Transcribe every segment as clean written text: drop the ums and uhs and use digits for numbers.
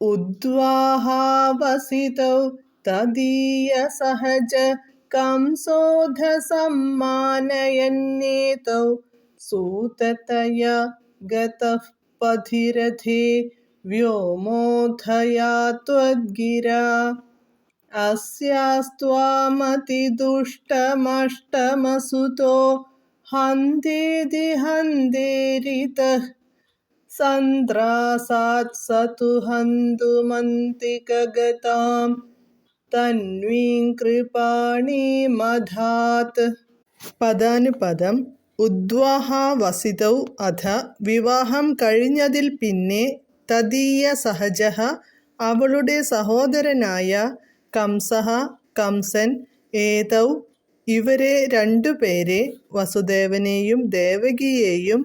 उद्वाहावसितौ तदीयसहज कंसोऽधसम्मानयन्नेतौ सूततया गतः पथिरथे व्योमोधया त्वद्गिरा अस्यास्त्वामतिदुष्टमष्टमसुतो हन्तेति हन्तेरितः सन्द्रासात् स तु हन्तुमन्तिकगतां തന്വീം കൃപാണീമധാത്. പദാനുപദം. ഉദ്വാഹാവസിതൗ അഥ വിവാഹം കഴിഞ്ഞതിൽ പിന്നെ തദീയ സഹജഃ അവളുടെ സഹോദരനായ കംസഃ കംസൻ ഏതൗ ഇവരെ രണ്ടുപേരെ വസുദേവനെയും ദേവകിയെയും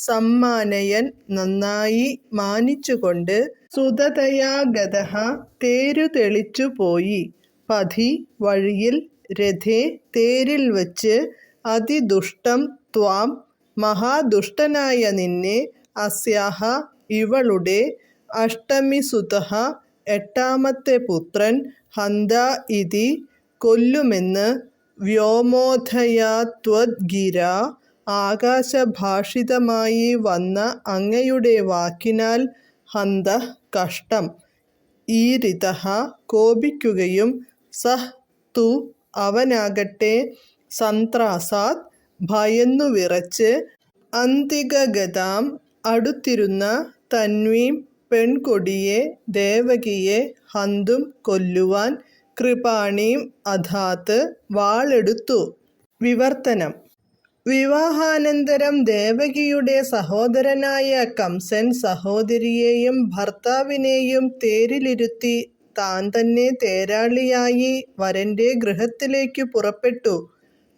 സമ്മാനയൻ നന്നായി മാനിച്ചുകൊണ്ട് സുതതയാ ഗതഃ തേരു തെളിച്ചു പോയി പഥി വഴിയിൽ രഥേ തേരിൽ വച്ച് അതിദുഷ്ടം ത്വാം മഹാദുഷ്ടനായ നിന്നെ അസ്യാഹ ഇവളുടെ അഷ്ടമിസുതഃ എട്ടാമത്തെ പുത്രൻ ഹന്ത ഇതി കൊല്ലുമെന്ന് വ്യോമോധയാ ത്വദ്ഗിര ആകാശഭാഷിതമായി വന്ന അങ്ങയുടെ വാക്കിനാൽ ഹന്ത കഷ്ടം ഈരിതഃ കോപിക്കുകയും സഹ് തു അവനാകട്ടെ സന്ത്രാസാത് ഭയന്നു വിറച്ച് അന്തികഗതാം അടുത്തിരുന്ന തന്വീം പെൺകൊടിയെ ദേവകിയെ ഹന്തും കൊല്ലുവാൻ കൃപാണീം അധാത് വാളെടുത്തു. വിവർത്തനം. വിവാഹാനന്തരം ദേവകിയുടെ സഹോദരനായ കംസൻ സഹോദരിയെയും ഭർത്താവിനെയും തേരിലിരുത്തി താൻ തന്നെ തേരാളിയായി വരന്റെ ഗൃഹത്തിലേക്കു പുറപ്പെട്ടു.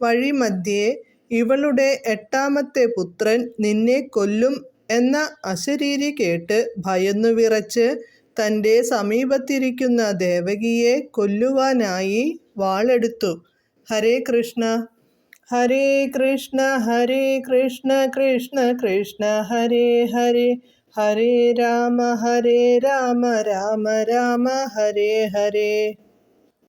വഴിമധ്യേ ഇവളുടെ എട്ടാമത്തെ പുത്രൻ നിന്നെ കൊല്ലും എന്ന അശരീരി കേട്ട് ഭയന്നു വിറച്ച് തൻ്റെ സമീപത്തിരിക്കുന്ന ദേവകിയെ കൊല്ലുവാനായി വാളെടുത്തു. ഹരേ കൃഷ്ണ ഹരേ കൃഷ്ണ ഹരേ കൃഷ്ണ കൃഷ്ണ കൃഷ്ണ ഹരേ ഹരേ ഹരേ രാമ രാമ രാമ ഹരേ ഹരേ.